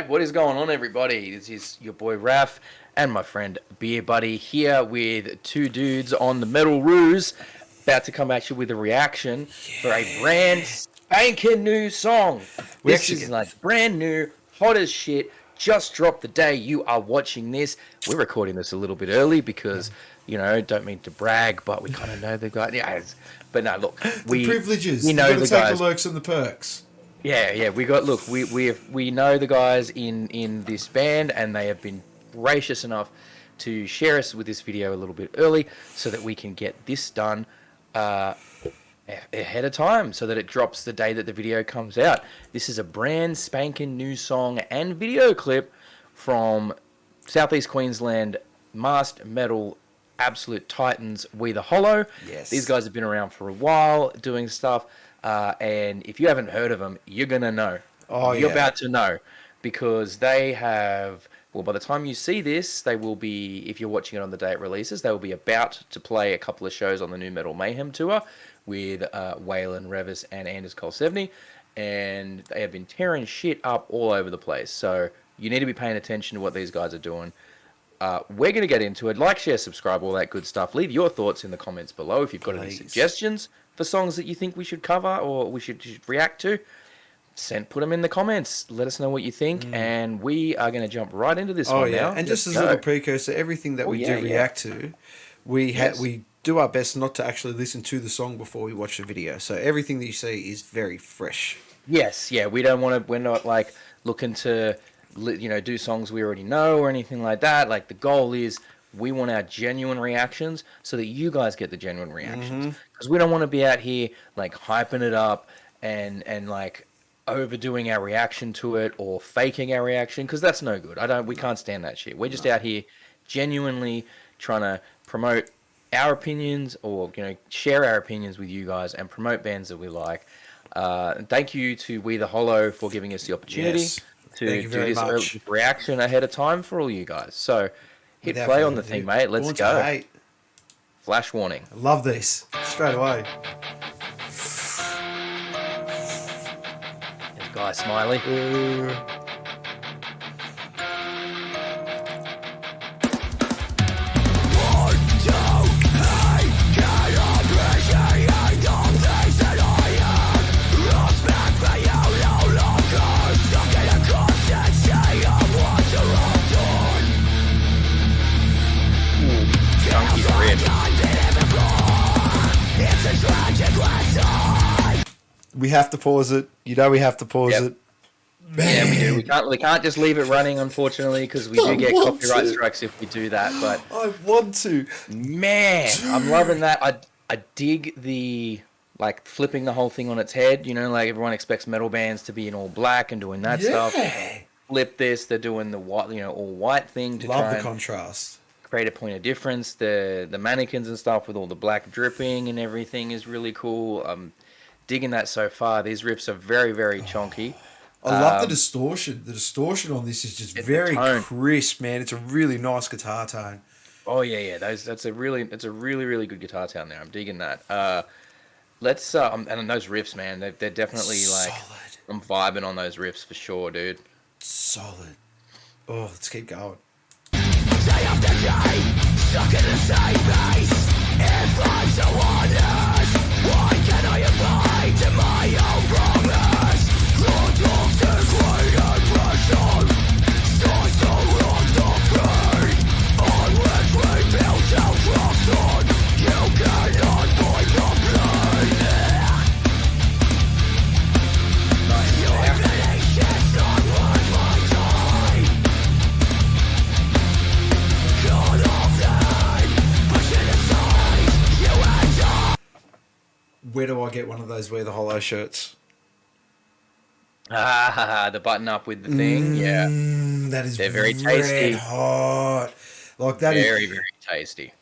Alright, what is going on, everybody? This is your boy Raph and my friend Beer Buddy here with two dudes on the Metal Ruse, about to come at you with a reaction for a brand spanking new song. This is like brand new, hot as shit, just dropped the day you are watching this. We're recording this a little bit early because, you know, don't mean to brag, but we kind of know the guy. Yeah, but no, look, the privileges. We know the guys. The lurks and the perks. Yeah. We know the guys in this band, and they have been gracious enough to share us with this video a little bit early, so that we can get this done ahead of time, so that it drops the day that the video comes out. This is a brand spanking new song and video clip from Southeast Queensland masked metal absolute titans, We the Hollow. Yes. These guys have been around for a while doing stuff. And if you haven't heard of them, you're going to know. You're about to know, because they have, well, by the time you see this, they will be, if you're watching it on the day it releases, they will be about to play a couple of shows on the New Metal Mayhem tour with Waylon Revis and Anders Cole 70, and they have been tearing shit up all over the place. So you need to be paying attention to what these guys are doing. We're going to get into it. Like, share, subscribe, all that good stuff. Leave your thoughts in the comments below if you've got any suggestions for songs that you think we should cover or we should react to. Put them in the comments. Let us know what you think, and we are going to jump right into this one now. And just as a little precursor, everything that we do react to, we do our best not to actually listen to the song before we watch the video. So everything that you see is very fresh. Yes, yeah. We don't want to. We're not like looking to, you know, do songs we already know or anything like that. Like, the goal is, we want our genuine reactions so that you guys get the genuine reactions. Because we don't want to be out here like hyping it up and like overdoing our reaction to it or faking our reaction, because that's no good. We can't stand that shit. We're just out here genuinely trying to promote our opinions, or, you know, share our opinions with you guys and promote bands that we like. Thank you to We the Hollow for giving us the opportunity to do this early reaction ahead of time for all you guys. So hit play on the thing, mate. Let's go. Flash warning. I love this. Straight away. There's Guy Smiley. We have to pause it. You know we have to pause it. Man. Yeah, we do. We can't just leave it running, unfortunately, because we do get copyright strikes if we do that. But I want to. Man, I'm loving that. I dig the, like, flipping the whole thing on its head. You know, like, everyone expects metal bands to be in all black and doing that stuff. Flip this. They're doing the white, you know, all white thing to love the contrast. Create a point of difference. The mannequins and stuff with all the black dripping and everything is really cool. I'm digging that so far. These riffs are very, very chonky. I love the distortion. The distortion on this is just very crisp, man. It's a really nice guitar tone. Oh yeah. It's a really really good guitar tone there. I'm digging that. Let's and those riffs, man, they're definitely like solid. I'm vibing on those riffs for sure, dude. Solid. Oh, let's keep going. Day after day, stuck in the same place. If I'm so honest, why can't I abide to my own promise? The toxic weight and pressure starts to run the pain. On which we built our trust on, you cannot find the pain. Your explanations are worth my time. God of that, pushing aside, you and I. Where do I get one of those We the Hollow shirts? The button up with the thing, yeah. That is they're very tasty. Hot. Like that very tasty.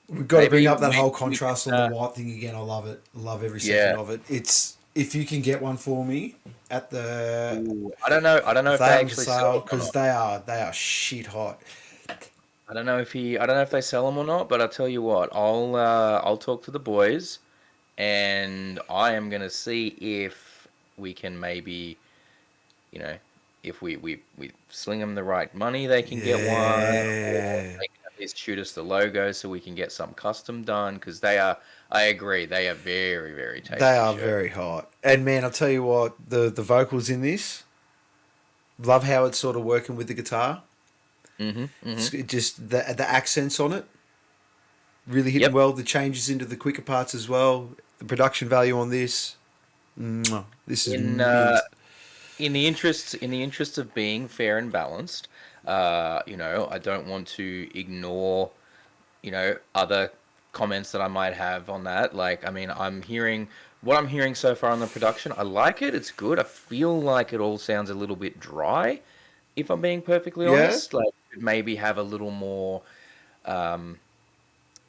We've got to bring up that whole contrast on the white thing again. I love it. I love every second of it. It's, if you can get one for me at the I don't know if they actually sell, because they are shit hot. I don't know if they sell them or not, but I'll tell you what, I'll talk to the boys, and I am gonna see if we can maybe you know, if we sling them the right money, they can get one, or they can at least shoot us the logo so we can get some custom done, because they are, I agree, they are very, very tasty. They are shirts. very hot. And man, I'll tell you what, the vocals in this, love how it's sort of working with the guitar. It's just the accents on it, really hitting well. The changes into the quicker parts as well. The production value on this, this is in the interest of being fair and balanced. You know, I don't want to ignore, you know, other comments that I might have on that. Like, I mean, I'm hearing so far on the production. I like it. It's good. I feel like it all sounds a little bit dry, if I'm being perfectly honest. Like, maybe have a little more,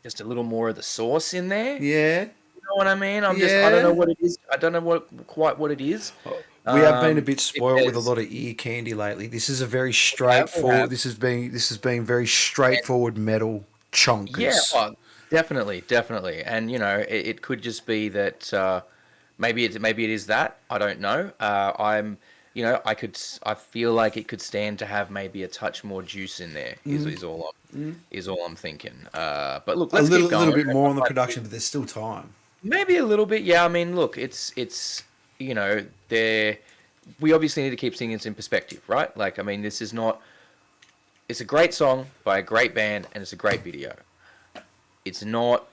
just a little more of the sauce in there. Yeah. You know what I mean? I don't know what it is. I don't know quite what it is. We have been a bit spoiled with a lot of ear candy lately. This is a very straightforward. This has been very straightforward metal chunkers. Yeah, well, definitely. And you know, it could just be that maybe it is that. I don't know. You know, I feel like it could stand to have maybe a touch more juice in there. Is all I'm thinking. But look, let's keep going. A little bit more on the production, but there's still time. Maybe a little bit. Yeah, I mean, look, it's you know, we obviously need to keep things in perspective, right? Like, I mean, it's a great song by a great band, and it's a great video. It's not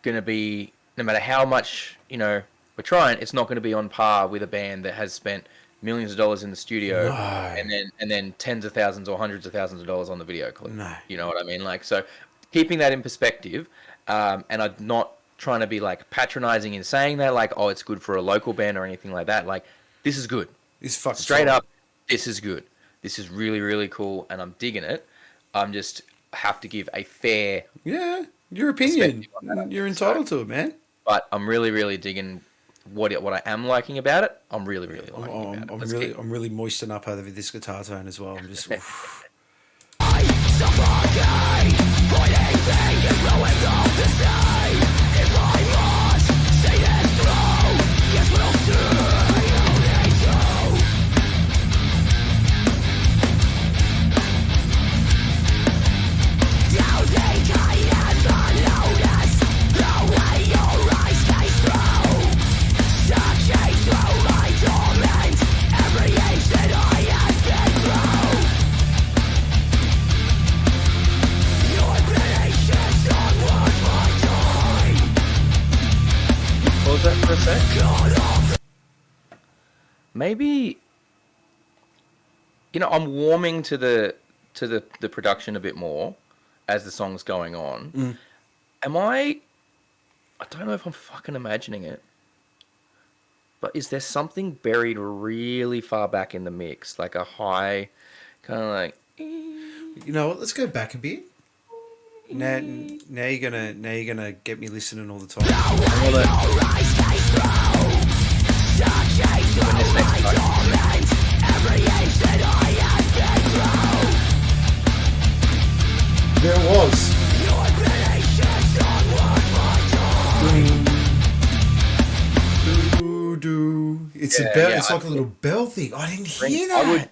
going to be, no matter how much, you know, we're trying, it's not going to be on par with a band that has spent millions of dollars in the studio and then tens of thousands or hundreds of thousands of dollars on the video clip. No. You know what I mean? Like, so keeping that in perspective, and I'm not trying to be like patronizing in saying that, like, oh, it's good for a local band or anything like that. Like, this is good. It's fucking straight up. This is good. This is really, really cool, and I'm digging it. I'm just have to give a fair, your opinion. You're entitled to it, man. But I'm really, really digging what I am liking about it. I'm really, really liking about it. I'm really moistening up over this guitar tone as well. I'm just. Maybe, you know, I'm warming to the production a bit more as the song's going on. I don't know if I'm fucking imagining it, but is there something buried really far back in the mix, like a high, kind of like? You know what? Let's go back a bit. Now you're gonna get me listening all the time. There it was. It's a bell. It's like a little bell thing. I didn't hear that.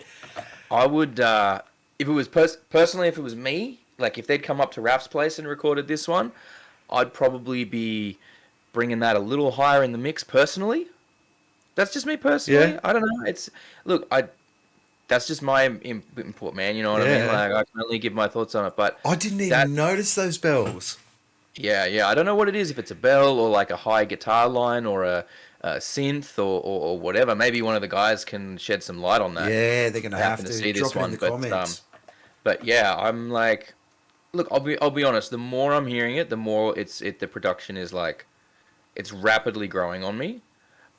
I would. If it was personally, if it was me, like if they'd come up to Raf's place and recorded this one, I'd probably be bringing that a little higher in the mix. Personally, that's just me personally. Yeah. I don't know. That's just my input, man. You know what I mean? Like, I can only give my thoughts on it. But I didn't even notice those bells. Yeah. I don't know what it is. If it's a bell or like a high guitar line or a synth or whatever. Maybe one of the guys can shed some light on that. Yeah, they're gonna have to see drop this it one. in the comments. But yeah, I'm like, look, I'll be honest. The more I'm hearing it, the more the production is like, it's rapidly growing on me.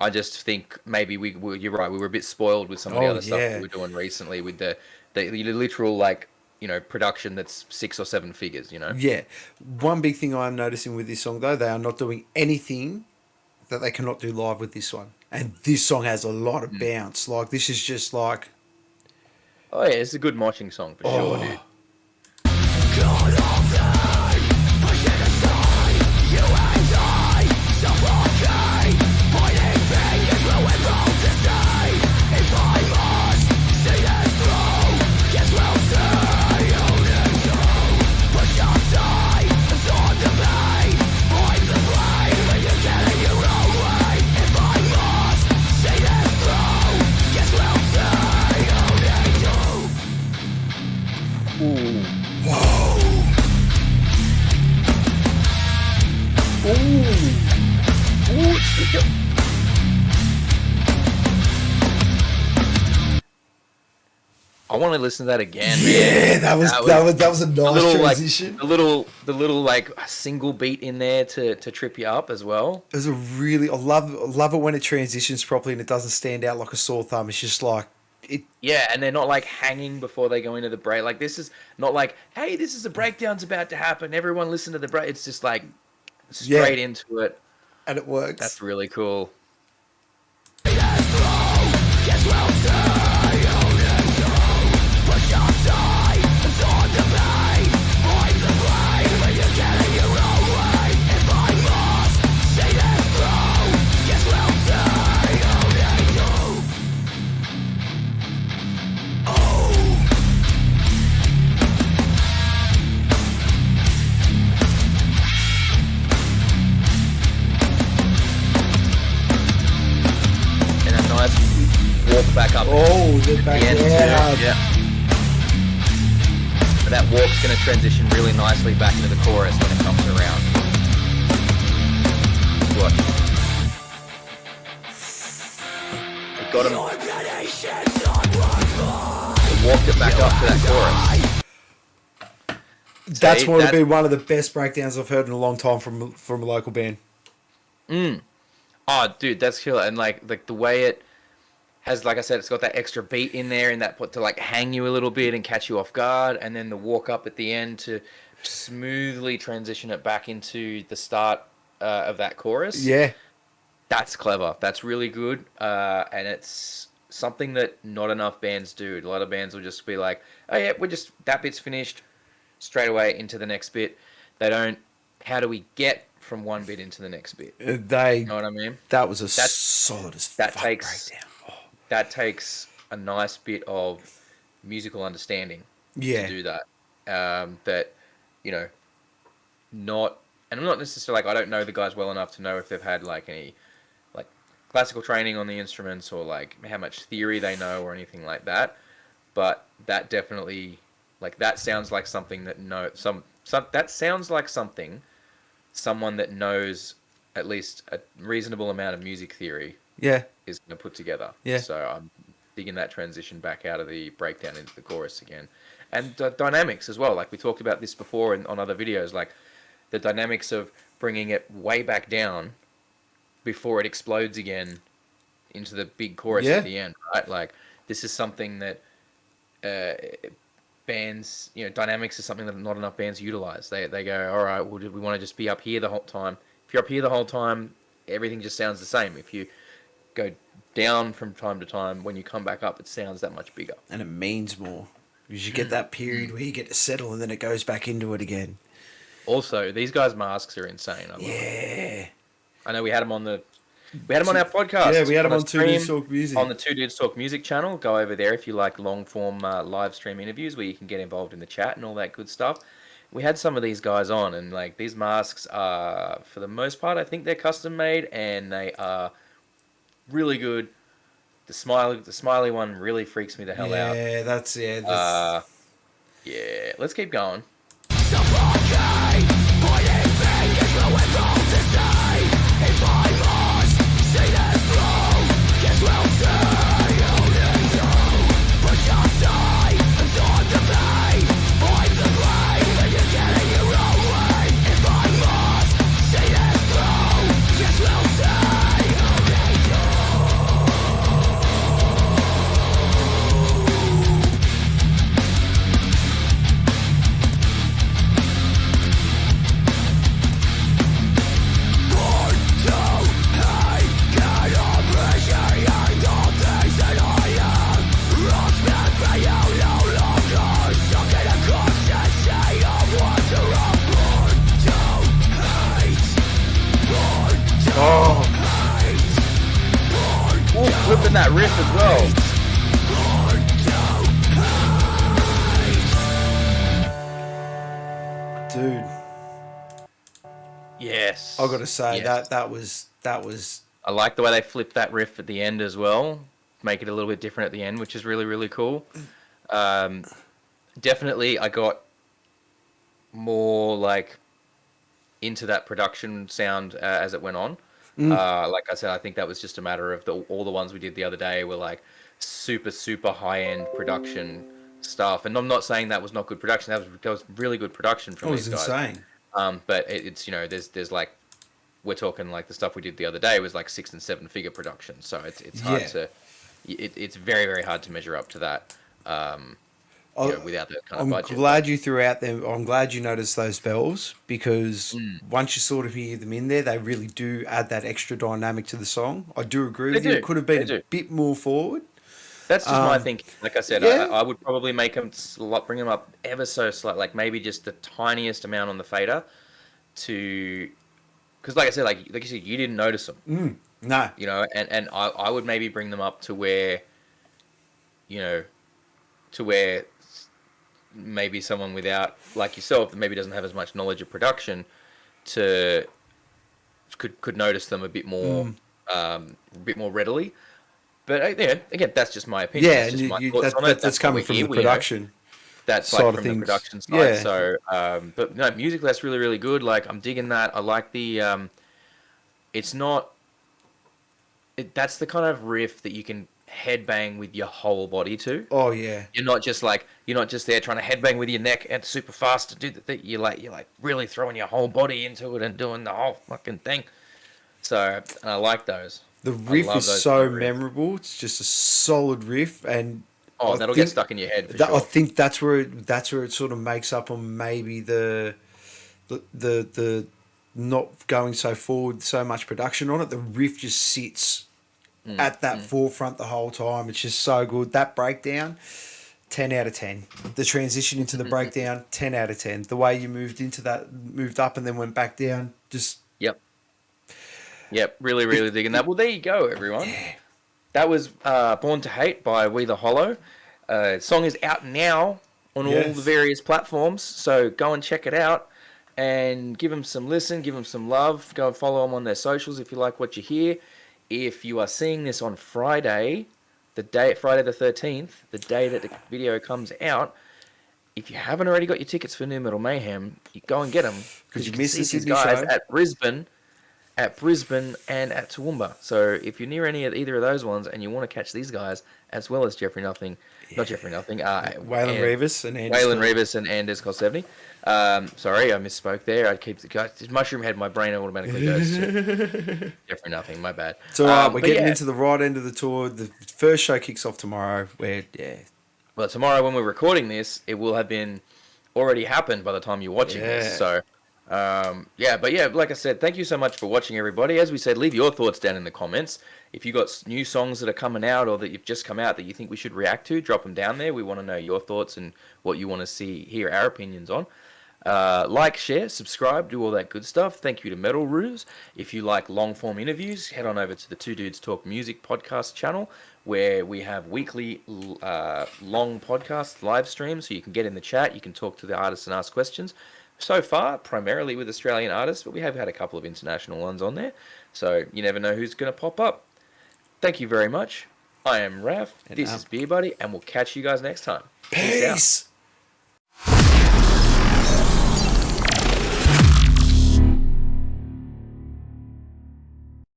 I just think maybe you're right. We were a bit spoiled with some of the other stuff we were doing recently with the literal, like, you know, production that's 6 or 7 figures, you know? Yeah. One big thing I'm noticing with this song, though, they are not doing anything that they cannot do live with this one. And this song has a lot of bounce. Like, this is just like... Oh, yeah, it's a good moshing song for sure, dude. Pointing fingers, ruin both to stay. If I'm Ooh. I want to listen to that again. Yeah, Man. that was a nice transition. Like, the little like single beat in there to trip you up as well. It was a really I love it when it transitions properly and it doesn't stand out like a sore thumb. It's just like it. Yeah, and they're not like hanging before they go into the break. Like this is not like, hey, this is a breakdown's about to happen. Everyone listen to the break. It's just like straight into it, and it works. That's really cool. Walk back up. Oh, the back end. Yeah. But that walk's going to transition really nicely back into the chorus when it comes around. Watch. It got him. It walked it back up to that chorus. That's going to be one of the best breakdowns I've heard in a long time from a local band. Oh, dude, that's killer. And like the way it has, like I said, it's got that extra beat in there and that put to like hang you a little bit and catch you off guard, and then the walk up at the end to smoothly transition it back into the start of that chorus. Yeah, that's clever. That's really good, and it's something that not enough bands do. A lot of bands will just be like, "Oh yeah, that bit's finished," straight away into the next bit. They don't. How do we get from one bit into the next bit? You know what I mean? That was solid as fuck breakdown. That takes a nice bit of musical understanding to do that. That, you know, and I'm not necessarily like, I don't know the guys well enough to know if they've had like any like classical training on the instruments or like how much theory they know or anything like that. But that definitely, like, that sounds like something that that sounds like something someone that knows at least a reasonable amount of music theory is going to put together. So I'm digging that transition back out of the breakdown into the chorus again. And dynamics as well. Like we talked about this before on other videos, like the dynamics of bringing it way back down before it explodes again into the big chorus at the end, right? Like this is something that bands, you know, dynamics is something that not enough bands utilize. They go, all right, well, did we want to just be up here the whole time? If you're up here the whole time, everything just sounds the same. If you go down from time to time, when you come back up, it sounds that much bigger. And it means more. Because you get that period where you get to settle and then it goes back into it again. Also, these guys' masks are insane. I love it. I know we had them on our podcast. Yeah, we had them on Two Dudes Talk Music. On the Two Dudes Talk Music channel. Go over there if you like long-form live stream interviews where you can get involved in the chat and all that good stuff. We had some of these guys on, and like these masks are, for the most part, I think they're custom made, and they are really good. The smiley one really freaks me the hell out. Yeah, that's yeah. Let's keep going. Flipping that riff as well. Dude. Yes. I gotta say that was. I like the way they flipped that riff at the end as well. Make it a little bit different at the end, which is really, really cool. definitely I got more like into that production sound as it went on. Like I said, I think that was just a matter of all the ones we did the other day were like super high end production stuff. And I'm not saying that was not good production. That was really good production That from was these guys. insane. But it's there's like we're talking like the stuff we did the other day was like 6 and 7 figure production. So it's hard to it's very hard to measure up to that. Without that kind of I'm budget. glad you threw out them. I'm glad you noticed those bells because once you sort of hear them in there, they really do add that extra dynamic to the song. I do agree with you. It could have been a bit more forward. That's just my thinking. Like I said, yeah. I would probably make them bring them up ever so slight, like maybe just the tiniest amount on the fader, because like I said, like you said, you didn't notice them. No. And I would maybe bring them up to where, to where maybe someone without, like yourself, that maybe doesn't have as much knowledge of production, could notice them a bit more readily. But again, that's just my opinion. Yeah, that's just and my thoughts on it. that's coming from the production. That's side like of from the things. production side. Yeah. So, but no, musically that's really good. Like I'm digging that. I like the. It's not. That's the kind of riff that you can headbang with your whole body to. Oh yeah. You're not just there trying to headbang with your neck and super fast to do the thing. You're like really throwing your whole body into it and doing the whole fucking thing. So I like those. The riff is so memorable. It's just a solid riff, and that'll get stuck in your head for sure. I think that's where it sort of makes up on maybe the not going so forward, so much production on it. The riff just sits at that forefront the whole time. It's just so good. That breakdown, 10 out of 10. The transition into the breakdown, 10 out of 10. The way you moved up and then went back down, just Yep, really digging that. Well, there you go, everyone. Yeah. That was Born to Hate by We the Hollow. Song is out now on all the various platforms, so go and check it out and give them some listen, give them some love. Go and follow them on their socials if you like what you hear. If you are seeing this on Friday the 13th, the day that the video comes out, if you haven't already got your tickets for New Metal Mayhem, you go and get them because you miss these guys at Brisbane and at Toowoomba. So if you're near either of those ones and you want to catch these guys as well as Waylon Revis and Anders Kosevny. Sorry, I misspoke there. I keep this mushroom head. My brain automatically goes to Jeffrey Nothing. My bad. So we're getting into the right end of the tour. The first show kicks off tomorrow. Well, tomorrow when we're recording this, it will have been already happened by the time you're watching this. So. Like I said, thank you so much for watching, everybody. As we said, leave your thoughts down in the comments. If you got new songs that are coming out or that you've just come out that you think we should react to, drop them down there. We want to know your thoughts and what you want to hear our opinions on. Like, share, subscribe, do all that good stuff. Thank you to Metal Ruse. If you like long-form interviews, head on over to the Two Dudes Talk Music podcast channel, where we have weekly long podcast live streams, so you can get in the chat, you can talk to the artists and ask questions. So far, primarily with Australian artists, but we have had a couple of international ones on there. So you never know who's going to pop up. Thank you very much. I am Raph. This is Beer Buddy, and we'll catch you guys next time. Peace out.